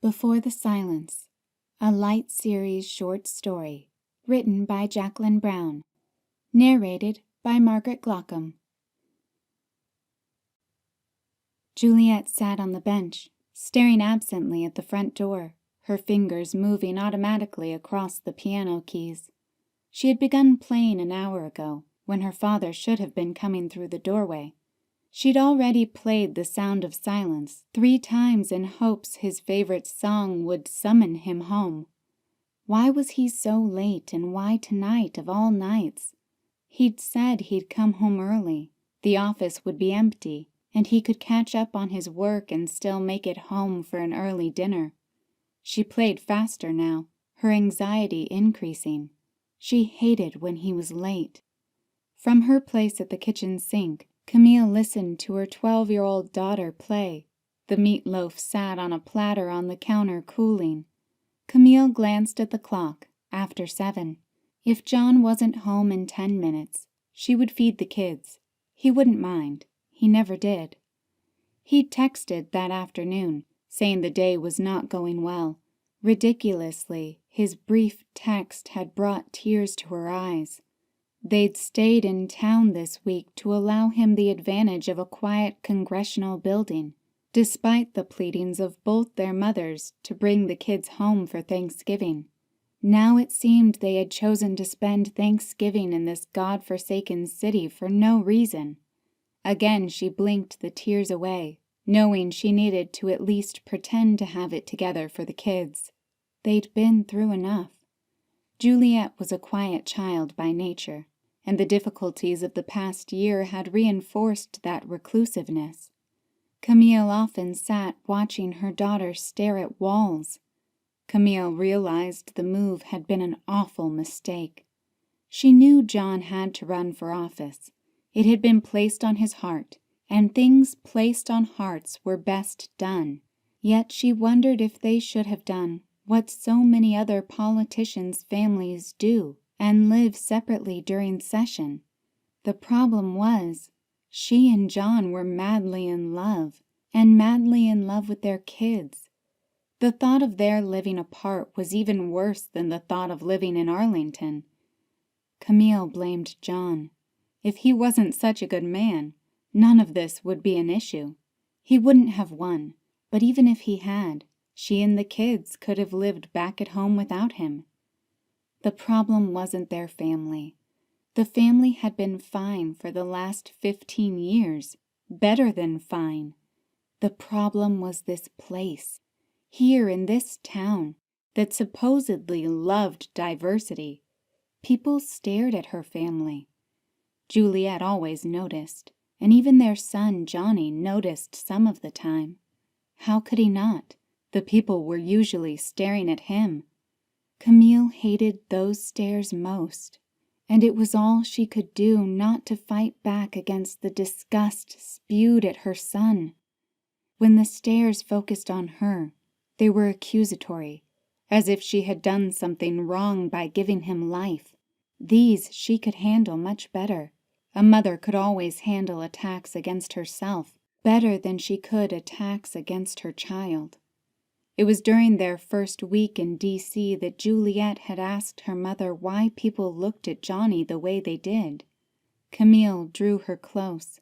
Before the Silence, a light series short story, written by Jacqueline Brown, narrated by Margaret Glockham. Juliet sat on the bench, staring absently at the front door, her fingers moving automatically across the piano keys. She had begun playing an hour ago, when her father should have been coming through the doorway. She'd already played The Sound of Silence 3 times in hopes his favorite song would summon him home. Why was he so late, and why tonight of all nights? He'd said he'd come home early, the office would be empty, and he could catch up on his work and still make it home for an early dinner. She played faster now, her anxiety increasing. She hated when he was late. From her place at the kitchen sink, Camille listened to her 12-year-old daughter play. The meatloaf sat on a platter on the counter cooling. Camille glanced at the clock, after 7. If John wasn't home in 10 minutes, she would feed the kids. He wouldn't mind. He never did. He'd texted that afternoon, saying the day was not going well. Ridiculously, his brief text had brought tears to her eyes. They'd stayed in town this week to allow him the advantage of a quiet congressional building, despite the pleadings of both their mothers to bring the kids home for Thanksgiving. Now it seemed they had chosen to spend Thanksgiving in this God-forsaken city for no reason. Again she blinked the tears away, knowing she needed to at least pretend to have it together for the kids. They'd been through enough. Juliet was a quiet child by nature, and the difficulties of the past year had reinforced that reclusiveness. Camille often sat watching her daughter stare at walls. Camille realized the move had been an awful mistake. She knew John had to run for office. It had been placed on his heart, and things placed on hearts were best done. Yet she wondered if they should have done what so many other politicians' families do, and live separately during session. The problem was, she and John were madly in love, and madly in love with their kids. The thought of their living apart was even worse than the thought of living in Arlington. Camille blamed John. If he wasn't such a good man, none of this would be an issue. He wouldn't have won, but even if he had, she and the kids could have lived back at home without him. The problem wasn't their family. The family had been fine for the last 15 years, better than fine. The problem was this place, here in this town, that supposedly loved diversity. People stared at her family. Juliet always noticed, and even their son Johnny noticed some of the time. How could he not? The people were usually staring at him. Camille hated those stares most, and it was all she could do not to fight back against the disgust spewed at her son. When the stares focused on her, they were accusatory, as if she had done something wrong by giving him life. These she could handle much better. A mother could always handle attacks against herself better than she could attacks against her child. It was during their first week in D.C. that Juliet had asked her mother why people looked at Johnny the way they did. Camille drew her close.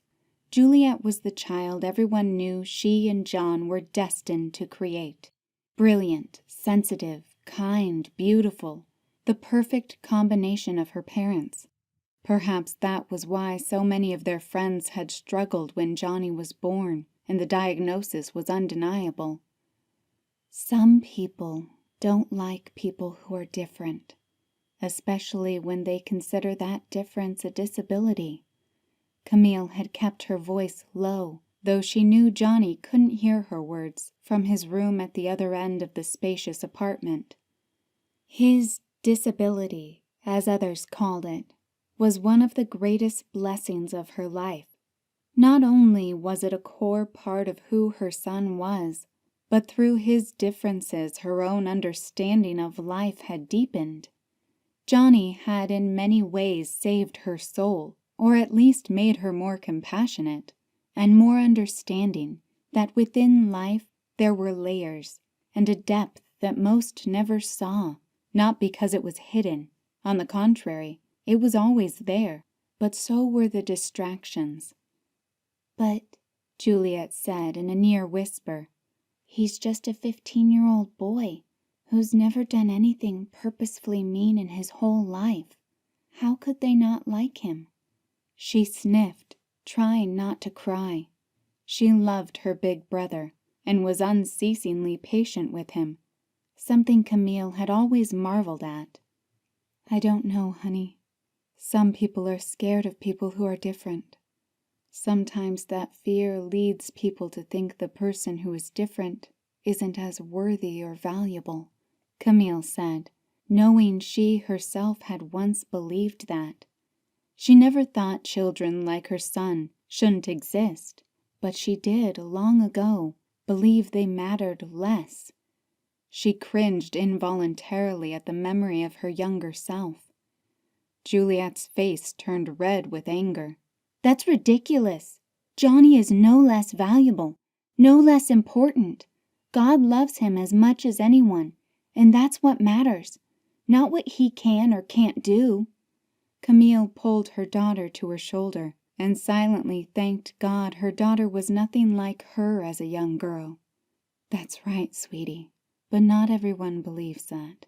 Juliet was the child everyone knew she and John were destined to create. Brilliant, sensitive, kind, beautiful, the perfect combination of her parents. Perhaps that was why so many of their friends had struggled when Johnny was born and the diagnosis was undeniable. Some people don't like people who are different, especially when they consider that difference a disability. Camille had kept her voice low, though she knew Johnny couldn't hear her words from his room at the other end of the spacious apartment. His disability, as others called it, was one of the greatest blessings of her life. Not only was it a core part of who her son was, but through his differences her own understanding of life had deepened. Johnny had in many ways saved her soul, or at least made her more compassionate, and more understanding that within life there were layers, and a depth that most never saw, not because it was hidden. On the contrary, it was always there, but so were the distractions. "But," Juliet said in a near whisper, "he's just a 15-year-old boy who's never done anything purposefully mean in his whole life. How could they not like him?" She sniffed, trying not to cry. She loved her big brother and was unceasingly patient with him, something Camille had always marveled at. "I don't know, honey. Some people are scared of people who are different. Sometimes that fear leads people to think the person who is different isn't as worthy or valuable," Camille said, knowing she herself had once believed that. She never thought children like her son shouldn't exist, but she did, long ago, believe they mattered less. She cringed involuntarily at the memory of her younger self. Juliet's face turned red with anger. "That's ridiculous. Johnny is no less valuable, no less important. God loves him as much as anyone, and that's what matters, not what he can or can't do." Camille pulled her daughter to her shoulder and silently thanked God her daughter was nothing like her as a young girl. "That's right, sweetie, but not everyone believes that."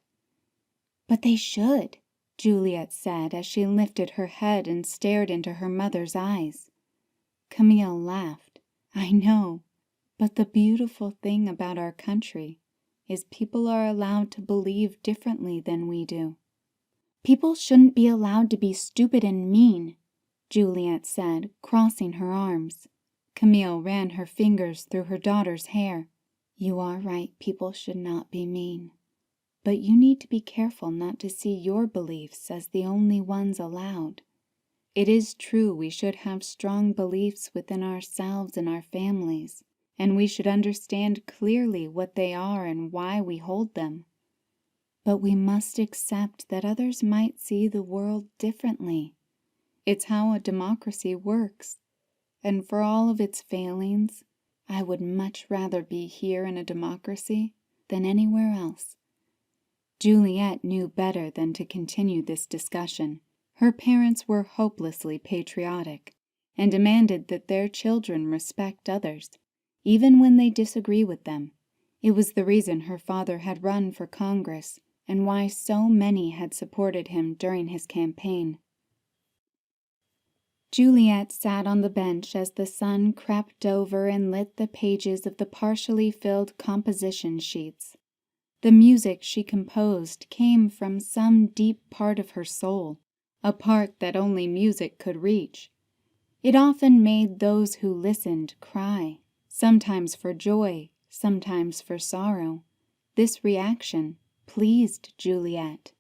"But they should," Juliet said as she lifted her head and stared into her mother's eyes. Camille laughed. "I know, but the beautiful thing about our country is people are allowed to believe differently than we do." "People shouldn't be allowed to be stupid and mean," Juliet said, crossing her arms. Camille ran her fingers through her daughter's hair. "You are right, people should not be mean. But you need to be careful not to see your beliefs as the only ones allowed. It is true we should have strong beliefs within ourselves and our families, and we should understand clearly what they are and why we hold them. But we must accept that others might see the world differently. It's how a democracy works, and for all of its failings, I would much rather be here in a democracy than anywhere else." Juliet knew better than to continue this discussion. Her parents were hopelessly patriotic and demanded that their children respect others, even when they disagree with them. It was the reason her father had run for Congress and why so many had supported him during his campaign. Juliet sat on the bench as the sun crept over and lit the pages of the partially filled composition sheets. The music she composed came from some deep part of her soul, a part that only music could reach. It often made those who listened cry, sometimes for joy, sometimes for sorrow. This reaction pleased Juliet,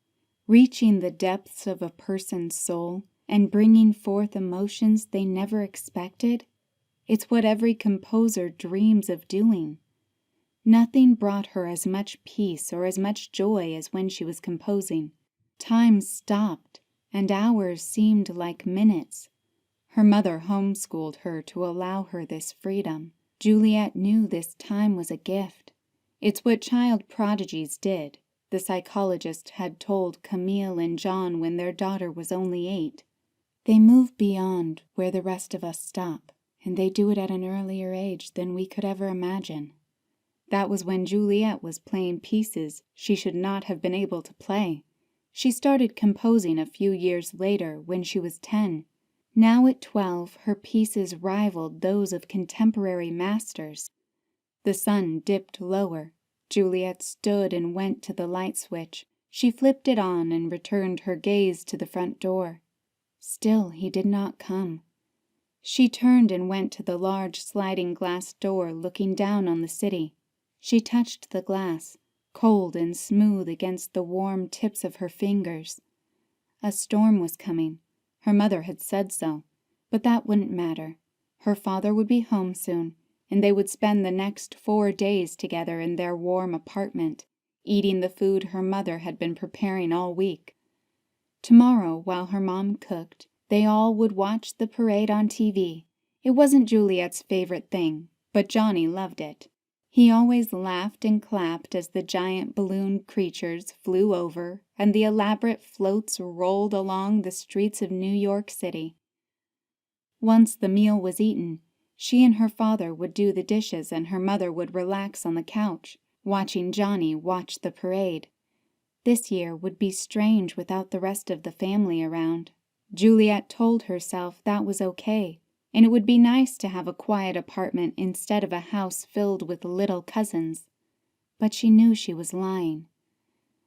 reaching the depths of a person's soul and bringing forth emotions they never expected. It's what every composer dreams of doing. Nothing brought her as much peace or as much joy as when she was composing. Time stopped, and hours seemed like minutes. Her mother homeschooled her to allow her this freedom. Juliet knew this time was a gift. It's what child prodigies did, the psychologist had told Camille and John when their daughter was only 8. They move beyond where the rest of us stop, and they do it at an earlier age than we could ever imagine. That was when Juliet was playing pieces she should not have been able to play. She started composing a few years later when she was 10. Now at 12, her pieces rivaled those of contemporary masters. The sun dipped lower. Juliet stood and went to the light switch. She flipped it on and returned her gaze to the front door. Still he did not come. She turned and went to the large sliding glass door looking down on the city. She touched the glass, cold and smooth against the warm tips of her fingers. A storm was coming. Her mother had said so, but that wouldn't matter. Her father would be home soon, and they would spend the next 4 days together in their warm apartment, eating the food her mother had been preparing all week. Tomorrow, while her mom cooked, they all would watch the parade on TV. It wasn't Juliet's favorite thing, but Johnny loved it. He always laughed and clapped as the giant balloon creatures flew over and the elaborate floats rolled along the streets of New York City. Once the meal was eaten, she and her father would do the dishes and her mother would relax on the couch, watching Johnny watch the parade. This year would be strange without the rest of the family around. Juliet told herself that was okay, and it would be nice to have a quiet apartment instead of a house filled with little cousins. But she knew she was lying.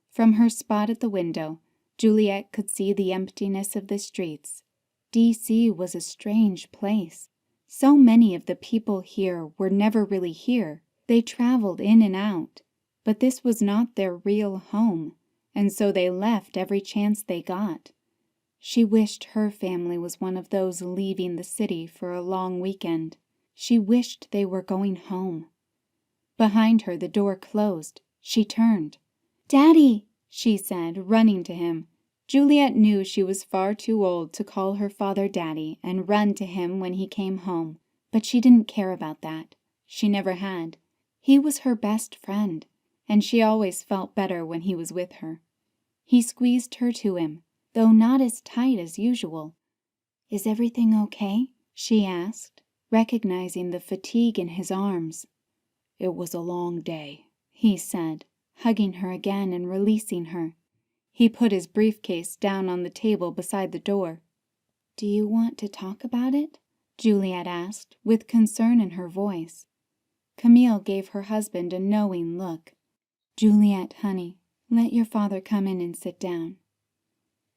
From her spot at the window, Juliet could see the emptiness of the streets. D.C. was a strange place. So many of the people here were never really here. They traveled in and out, but this was not their real home, and so they left every chance they got. She wished her family was one of those leaving the city for a long weekend. She wished they were going home. Behind her, the door closed. She turned. "Daddy!" she said, running to him. Juliet knew she was far too old to call her father Daddy and run to him when he came home, but she didn't care about that. She never had. He was her best friend, and she always felt better when he was with her. He squeezed her to him, though not as tight as usual. "Is everything okay?" she asked, recognizing the fatigue in his arms. "It was a long day," he said, hugging her again and releasing her. He put his briefcase down on the table beside the door. "Do you want to talk about it?" Juliet asked, with concern in her voice. Camille gave her husband a knowing look. "Juliet, honey, let your father come in and sit down."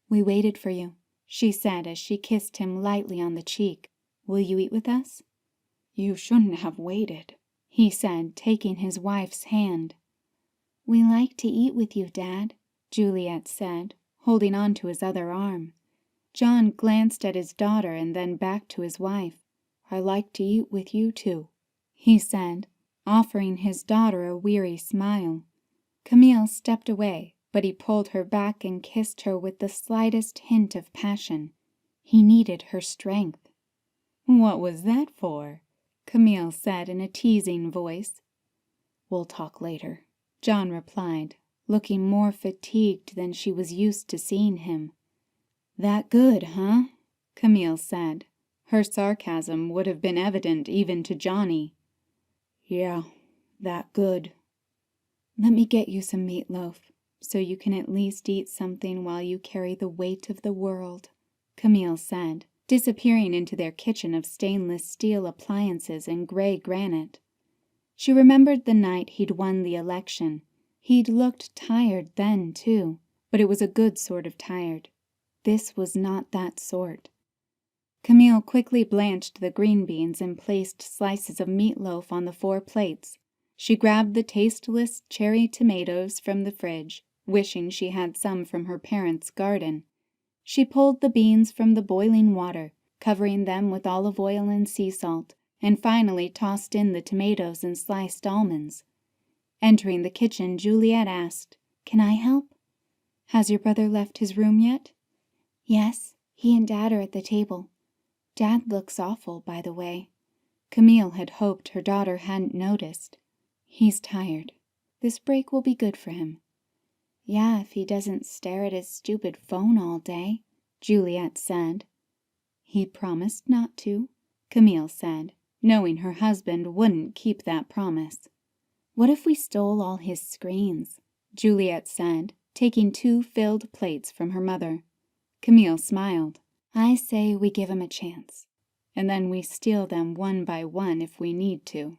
"We waited for you," she said as she kissed him lightly on the cheek. "Will you eat with us?" "You shouldn't have waited," he said, taking his wife's hand. "We like to eat with you, Dad," Juliet said, holding on to his other arm. John glanced at his daughter and then back to his wife. "I like to eat with you too," he said, offering his daughter a weary smile. Camille stepped away, but he pulled her back and kissed her with the slightest hint of passion. He needed her strength. "What was that for?" Camille said in a teasing voice. "We'll talk later," John replied, looking more fatigued than she was used to seeing him. "That good, huh?" Camille said. Her sarcasm would have been evident even to Johnny. "Yeah, that good." "Let me get you some meatloaf, so you can at least eat something while you carry the weight of the world," Camille said, disappearing into their kitchen of stainless steel appliances and gray granite. She remembered the night he'd won the election. He'd looked tired then, too, but it was a good sort of tired. This was not that sort. Camille quickly blanched the green beans and placed slices of meatloaf on the 4 plates. She grabbed the tasteless cherry tomatoes from the fridge, wishing she had some from her parents' garden. She pulled the beans from the boiling water, covering them with olive oil and sea salt, and finally tossed in the tomatoes and sliced almonds. Entering the kitchen, Juliet asked, "Can I help?" "Has your brother left his room yet?" "Yes, he and Dad are at the table. Dad looks awful, by the way." Camille had hoped her daughter hadn't noticed. "He's tired. This break will be good for him." "Yeah, if he doesn't stare at his stupid phone all day," Juliet said. "He promised not to," Camille said, knowing her husband wouldn't keep that promise. "What if we stole all his screens?" Juliet said, taking 2 filled plates from her mother. Camille smiled. "I say we give him a chance, and then we steal them one by one if we need to."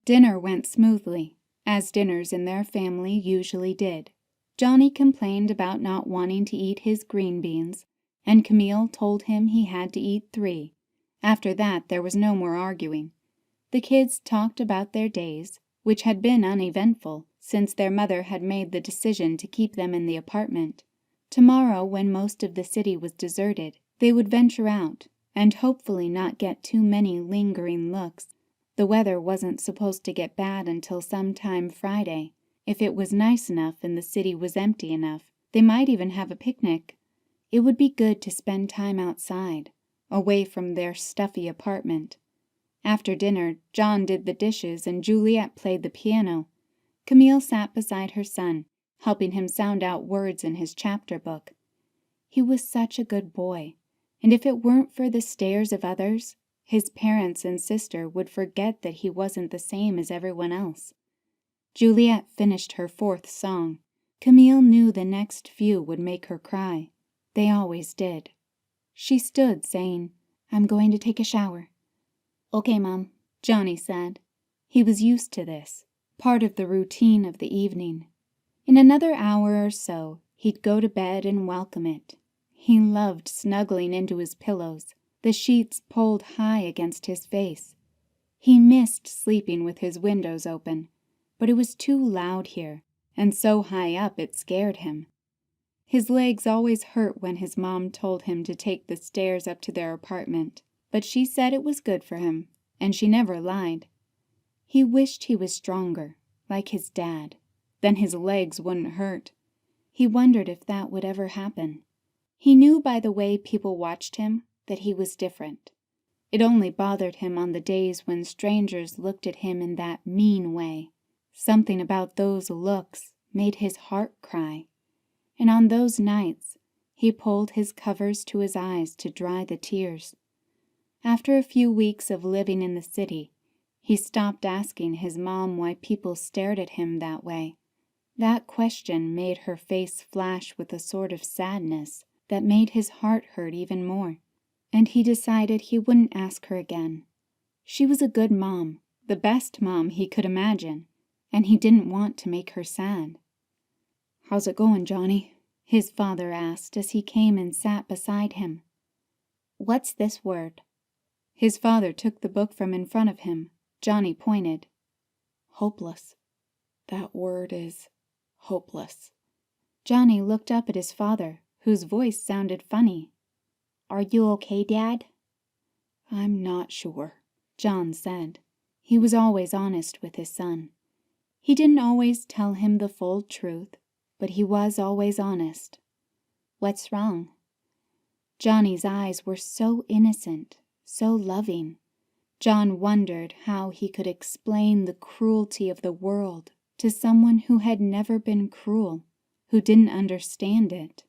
Dinner went smoothly, as dinners in their family usually did. Johnny complained about not wanting to eat his green beans, and Camille told him he had to eat 3. After that, there was no more arguing. The kids talked about their days, which had been uneventful since their mother had made the decision to keep them in the apartment. Tomorrow, when most of the city was deserted, they would venture out, and hopefully not get too many lingering looks. The weather wasn't supposed to get bad until sometime Friday. If it was nice enough and the city was empty enough, they might even have a picnic. It would be good to spend time outside, away from their stuffy apartment. After dinner, John did the dishes and Juliet played the piano. Camille sat beside her son, helping him sound out words in his chapter book. He was such a good boy, and if it weren't for the stares of others, his parents and sister would forget that he wasn't the same as everyone else. Juliet finished her 4th song. Camille knew the next few would make her cry. They always did. She stood, saying, "I'm going to take a shower." "Okay, Mom," Johnny said. He was used to this, part of the routine of the evening. In another hour or so, he'd go to bed and welcome it. He loved snuggling into his pillows, the sheets pulled high against his face. He missed sleeping with his windows open, but it was too loud here, and so high up it scared him. His legs always hurt when his mom told him to take the stairs up to their apartment, but she said it was good for him, and she never lied. He wished he was stronger, like his dad. Then his legs wouldn't hurt. He wondered if that would ever happen. He knew by the way people watched him that he was different. It only bothered him on the days when strangers looked at him in that mean way. Something about those looks made his heart cry. And on those nights, he pulled his covers to his eyes to dry the tears. After a few weeks of living in the city, he stopped asking his mom why people stared at him that way. That question made her face flash with a sort of sadness that made his heart hurt even more, and he decided he wouldn't ask her again. She was a good mom, the best mom he could imagine, and he didn't want to make her sad. "How's it going, Johnny?" his father asked as he came and sat beside him. "What's this word?" His father took the book from in front of him. Johnny pointed. "Hopeless. That word is hopeless." Johnny looked up at his father, whose voice sounded funny. "Are you okay, Dad?" "I'm not sure," John said. He was always honest with his son. He didn't always tell him the full truth, but he was always honest. "What's wrong?" Johnny's eyes were so innocent, so loving. John wondered how he could explain the cruelty of the world to someone who had never been cruel, who didn't understand it.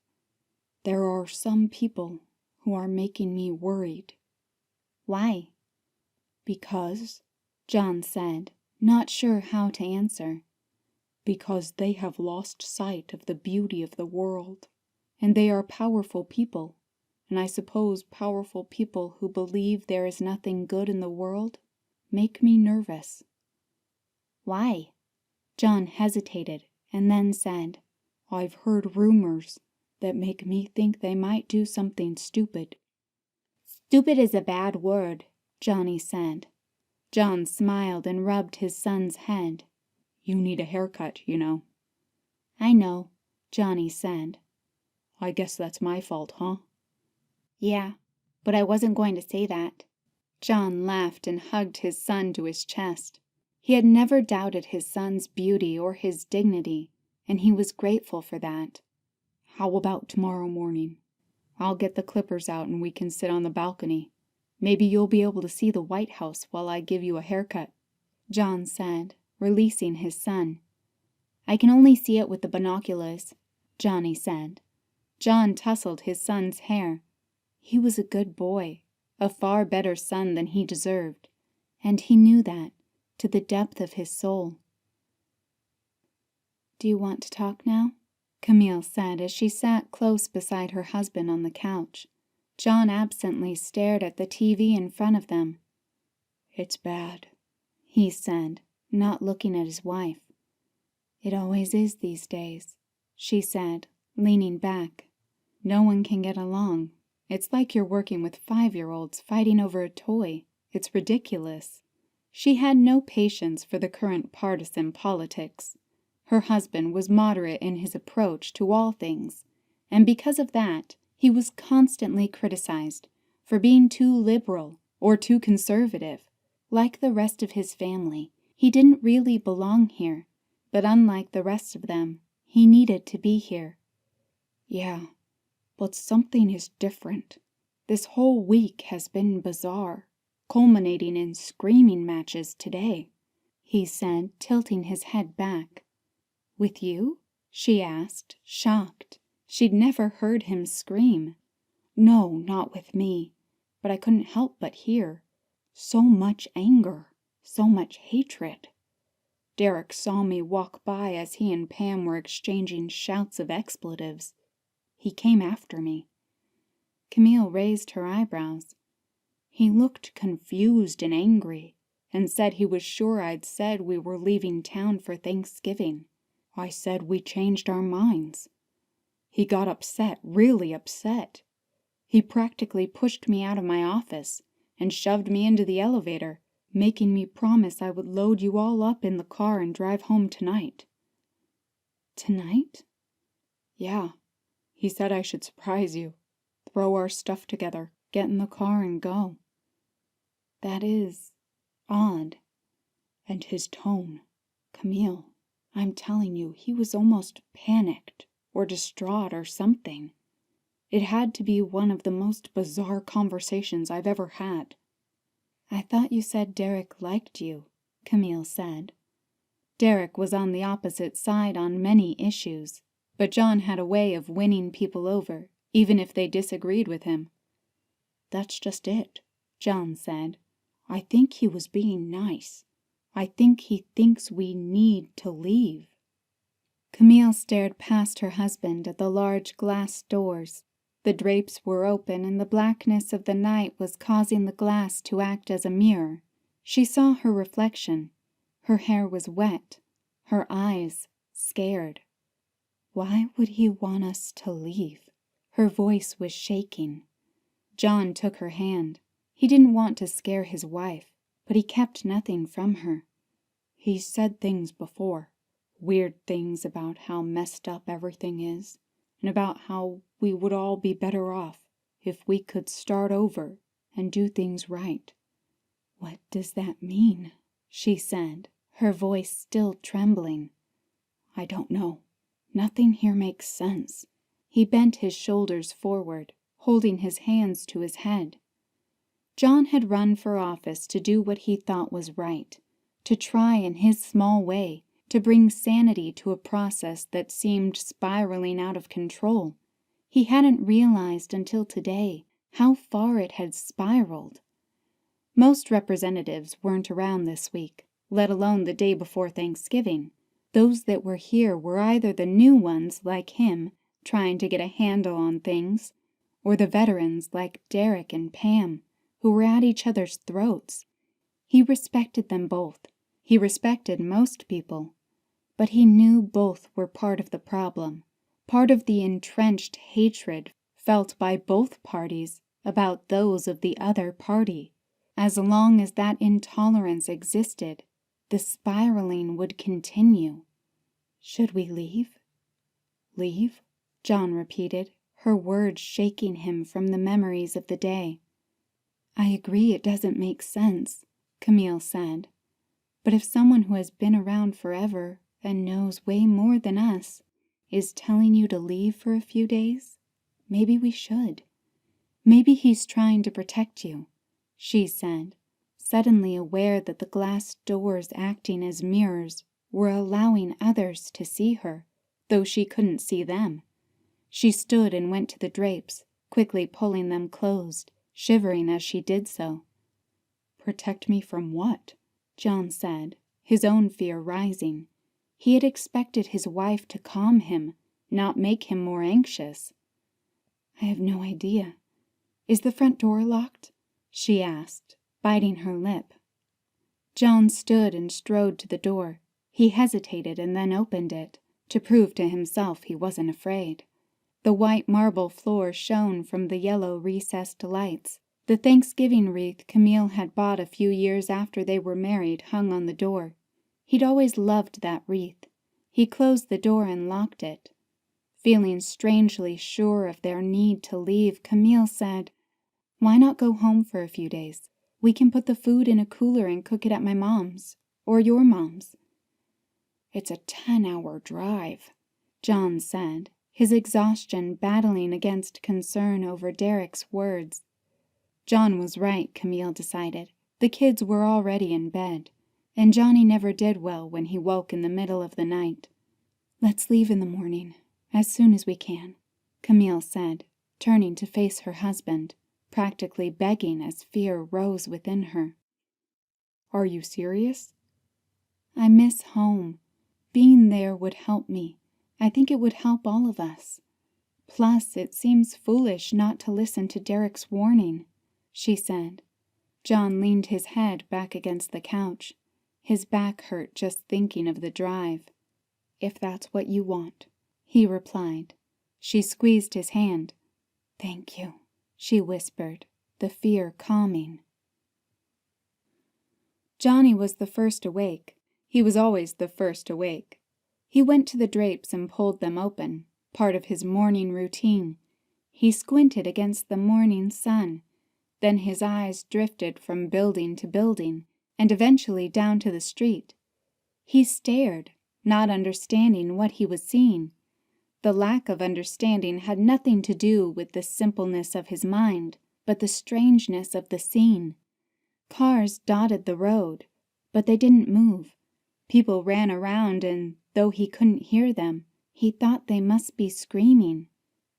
"There are some people who are making me worried." "Why?" "Because," John said, not sure how to answer, "because they have lost sight of the beauty of the world, and they are powerful people, and I suppose powerful people who believe there is nothing good in the world make me nervous." "Why?" John hesitated and then said, "I've heard rumors that make me think they might do something stupid." "Stupid is a bad word," Johnny said. John smiled and rubbed his son's head. "You need a haircut, you know." "I know," Johnny said. "I guess that's my fault, huh?" "Yeah, but I wasn't going to say that." John laughed and hugged his son to his chest. He had never doubted his son's beauty or his dignity, and he was grateful for that. "How about tomorrow morning? I'll get the clippers out and we can sit on the balcony. Maybe you'll be able to see the White House while I give you a haircut," John said, releasing his son. "I can only see it with the binoculars," Johnny said. John tousled his son's hair. He was a good boy, a far better son than he deserved, and he knew that to the depth of his soul. "Do you want to talk now?" Camille said as she sat close beside her husband on the couch. John absently stared at the TV in front of them. "It's bad," he said, not looking at his wife. "It always is these days," she said, leaning back. "No one can get along. It's like you're working with 5-year-olds fighting over a toy. It's ridiculous." She had no patience for the current partisan politics. Her husband was moderate in his approach to all things, and because of that, he was constantly criticized for being too liberal or too conservative. Like the rest of his family, he didn't really belong here, but unlike the rest of them, he needed to be here. "Yeah, but something is different. This whole week has been bizarre. culminating in screaming matches today," he said, tilting his head back. "With you?" she asked, shocked. She'd never heard him scream. "No, not with me. But I couldn't help but hear. So much anger, so much hatred. Derek saw me walk by as he and Pam were exchanging shouts of expletives. He came after me." Camille raised her eyebrows. "He looked confused and angry, and said he was sure I'd said we were leaving town for Thanksgiving. I said we changed our minds. He got upset, really upset. He practically pushed me out of my office and shoved me into the elevator, making me promise I would load you all up in the car and drive home tonight." "Tonight?" "Yeah. He said I should surprise you. Throw our stuff together, get in the car and go." "That is odd." "And his tone. Camille, I'm telling you, he was almost panicked or distraught or something. It had to be one of the most bizarre conversations I've ever had." "I thought you said Derek liked you," Camille said. Derek was on the opposite side on many issues, but John had a way of winning people over, even if they disagreed with him. "That's just it," John said. "I think he was being nice. I think he thinks we need to leave." Camille stared past her husband at the large glass doors. The drapes were open, and the blackness of the night was causing the glass to act as a mirror. She saw her reflection. Her hair was wet, her eyes scared. "Why would he want us to leave?" Her voice was shaking. John took her hand. He didn't want to scare his wife, but he kept nothing from her. "He's said things before. Weird things about how messed up everything is, and about how we would all be better off if we could start over and do things right." "What does that mean?" she said, her voice still trembling. "I don't know. Nothing here makes sense." He bent his shoulders forward, holding his hands to his head. John had run for office to do what he thought was right, to try in his small way to bring sanity to a process that seemed spiraling out of control. He hadn't realized until today how far it had spiraled. Most representatives weren't around this week, let alone the day before Thanksgiving. Those that were here were either the new ones like him, trying to get a handle on things, or the veterans like Derek and Pam, who were at each other's throats. He respected them both. He respected most people. But he knew both were part of the problem, part of the entrenched hatred felt by both parties about those of the other party. As long as that intolerance existed, the spiraling would continue. "Should we leave?" "Leave?" John repeated, her words shaking him from the memories of the day. "I agree it doesn't make sense," Camille said. "But if someone who has been around forever and knows way more than us is telling you to leave for a few days, maybe we should. Maybe he's trying to protect you," she said, suddenly aware that the glass doors acting as mirrors were allowing others to see her, though she couldn't see them. She stood and went to the drapes, quickly pulling them closed, shivering as she did so. "Protect me from what?" John said, his own fear rising. He had expected his wife to calm him, not make him more anxious. "I have no idea. Is the front door locked?" she asked, biting her lip. John stood and strode to the door. He hesitated and then opened it, to prove to himself he wasn't afraid. The white marble floor shone from the yellow recessed lights. The Thanksgiving wreath Camille had bought a few years after they were married hung on the door. He'd always loved that wreath. He closed the door and locked it. Feeling strangely sure of their need to leave, Camille said, "Why not go home for a few days? We can put the food in a cooler and cook it at my mom's, or your mom's." "It's a 10-hour drive," John said, his exhaustion battling against concern over Derek's words. John was right, Camille decided. The kids were already in bed, and Johnny never did well when he woke in the middle of the night. "Let's leave in the morning, as soon as we can," Camille said, turning to face her husband, practically begging as fear rose within her. "Are you serious?" "I miss home. Being there would help me. I think it would help all of us. Plus, it seems foolish not to listen to Derek's warning," she said. John leaned his head back against the couch. His back hurt just thinking of the drive. "If that's what you want," he replied. She squeezed his hand. "Thank you," she whispered, the fear calming. Johnny was the first awake. He was always the first awake. He went to the drapes and pulled them open, part of his morning routine. He squinted against the morning sun. Then his eyes drifted from building to building, and eventually down to the street. He stared, not understanding what he was seeing. The lack of understanding had nothing to do with the simpleness of his mind, but the strangeness of the scene. Cars dotted the road, but they didn't move. People ran around, and though he couldn't hear them, he thought they must be screaming.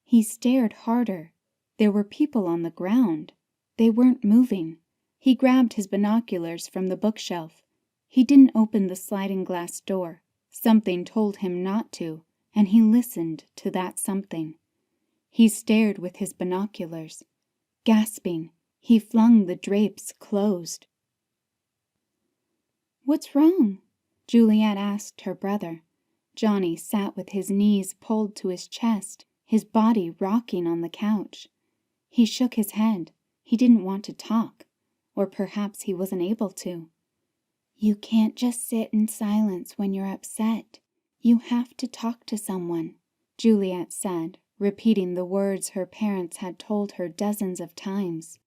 He stared harder. There were people on the ground. They weren't moving. He grabbed his binoculars from the bookshelf. He didn't open the sliding glass door. Something told him not to, and he listened to that something. He stared with his binoculars. Gasping, he flung the drapes closed. "What's wrong?" Juliet asked her brother. Johnny sat with his knees pulled to his chest, his body rocking on the couch. He shook his head. He didn't want to talk, or perhaps he wasn't able to. "You can't just sit in silence when you're upset. You have to talk to someone," Juliet said, repeating the words her parents had told her dozens of times.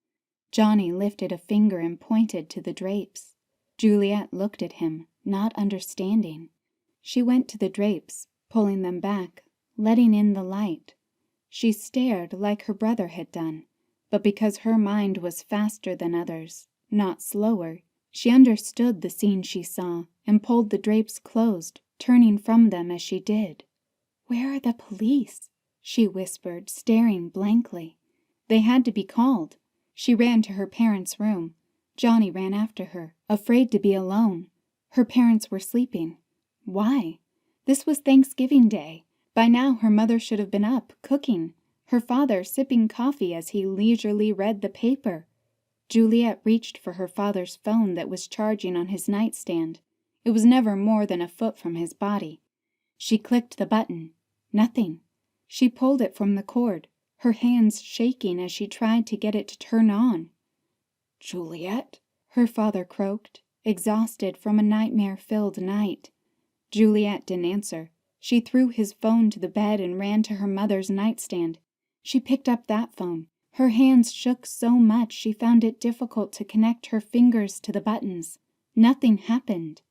Johnny lifted a finger and pointed to the drapes. Juliet looked at him, not understanding. She went to the drapes, pulling them back, letting in the light. She stared like her brother had done, but because her mind was faster than others, not slower, she understood the scene she saw and pulled the drapes closed, turning from them as she did. "Where are the police?" she whispered, staring blankly. They had to be called. She ran to her parents' room. Johnny ran after her, afraid to be alone. Her parents were sleeping. Why? This was Thanksgiving Day. By now her mother should have been up, cooking. Her father sipping coffee as he leisurely read the paper. Juliet reached for her father's phone that was charging on his nightstand. It was never more than a foot from his body. She clicked the button. Nothing. She pulled it from the cord, her hands shaking as she tried to get it to turn on. "Juliet?" her father croaked, exhausted from a nightmare-filled night. Juliet didn't answer. She threw his phone to the bed and ran to her mother's nightstand. She picked up that phone. Her hands shook so much she found it difficult to connect her fingers to the buttons. Nothing happened.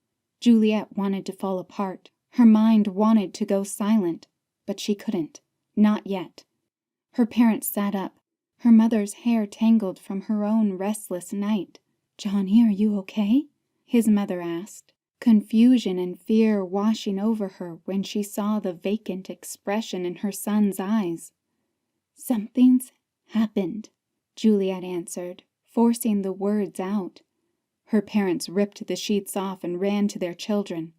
Juliet wanted to fall apart. Her mind wanted to go silent, but she couldn't. Not yet. Her parents sat up, her mother's hair tangled from her own restless night. "Johnny, are you okay?" his mother asked, confusion and fear washing over her when she saw the vacant expression in her son's eyes. "Something's happened," Juliet answered, forcing the words out. Her parents ripped the sheets off and ran to their children.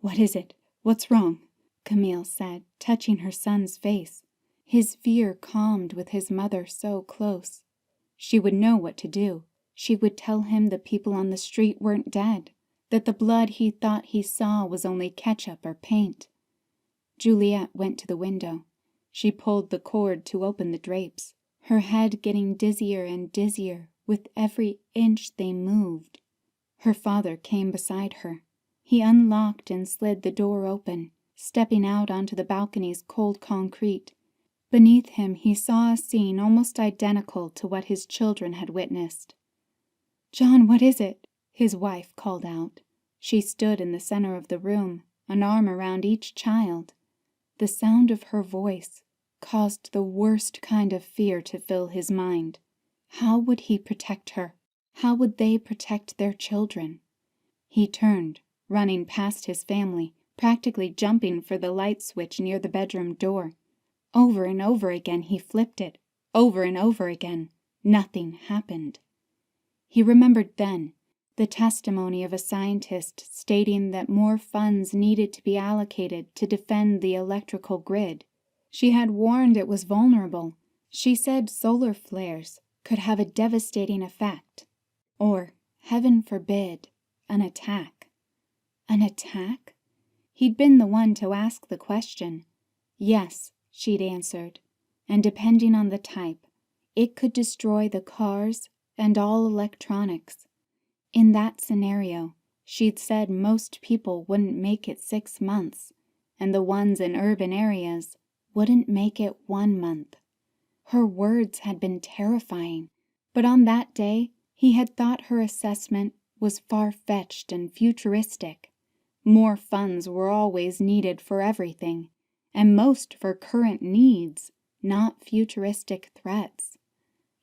"What is it? What's wrong?" Camille said, touching her son's face. His fear calmed with his mother so close. She would know what to do. She would tell him the people on the street weren't dead, that the blood he thought he saw was only ketchup or paint. Juliet went to the window. She pulled the cord to open the drapes, her head getting dizzier and dizzier with every inch they moved. Her father came beside her. He unlocked and slid the door open, stepping out onto the balcony's cold concrete. Beneath him he saw a scene almost identical to what his children had witnessed. "John, what is it?" his wife called out. She stood in the center of the room, an arm around each child. The sound of her voice caused the worst kind of fear to fill his mind. How would he protect her? How would they protect their children? He turned, running past his family, practically jumping for the light switch near the bedroom door. Over and over again he flipped it. Over and over again. Nothing happened. He remembered then the testimony of a scientist stating that more funds needed to be allocated to defend the electrical grid. She had warned it was vulnerable. She said solar flares could have a devastating effect. Or, heaven forbid, an attack. An attack? He'd been the one to ask the question. Yes, she'd answered, and depending on the type, it could destroy the cars and all electronics. In that scenario, she'd said most people wouldn't make it 6 months, and the ones in urban areas wouldn't make it 1 month. Her words had been terrifying, but on that day, he had thought her assessment was far-fetched and futuristic. More funds were always needed for everything, and most for current needs, not futuristic threats.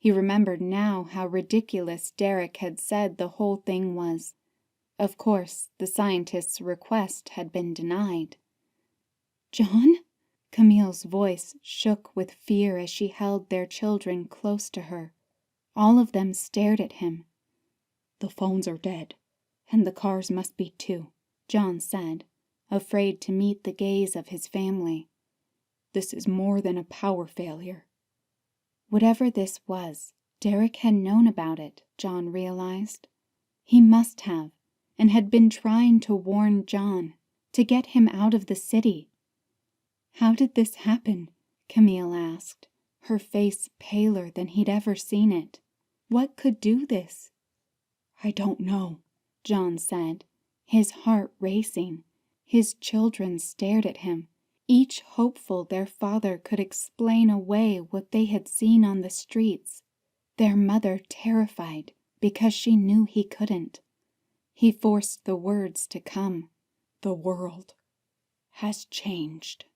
He remembered now how ridiculous Derek had said the whole thing was. Of course, the scientist's request had been denied. "John?" Camille's voice shook with fear as she held their children close to her. All of them stared at him. "The phones are dead, and the cars must be too," John said, afraid to meet the gaze of his family. "This is more than a power failure." Whatever this was, Derek had known about it, John realized. He must have, and had been trying to warn John, to get him out of the city. "How did this happen?" Camille asked, her face paler than he'd ever seen it. "What could do this?" "I don't know," John said, his heart racing. His children stared at him, each hopeful their father could explain away what they had seen on the streets, their mother terrified because she knew he couldn't. He forced the words to come. "The world has changed."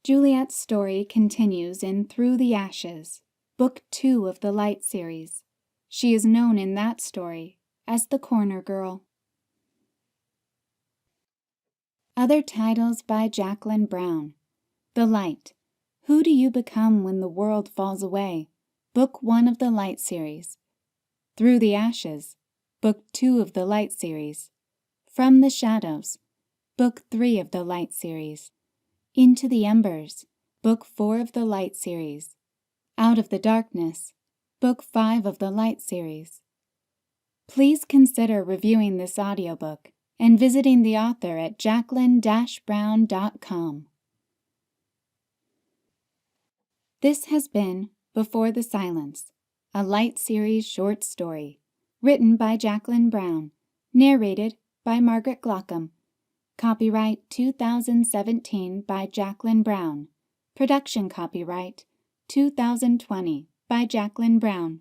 Juliet's story continues in Through the Ashes, Book 2 of the Light series. She is known in that story as the Corner Girl. Other titles by Jacqueline Brown. The Light. Who Do You Become When the World Falls Away? Book 1 of the Light series. Through the Ashes. Book 2 of the Light series. From the Shadows. Book 3 of the Light series. Into the Embers. Book 4 of the Light series. Out of the Darkness. Book 5 of the Light series. Please consider reviewing this audiobook and visiting the author at jacqueline-brown.com. This has been Before the Silence, a Light series short story, written by Jacqueline Brown, narrated by Margaret Glockham. Copyright 2017 by Jacqueline Brown. Production copyright 2020 by Jacqueline Brown.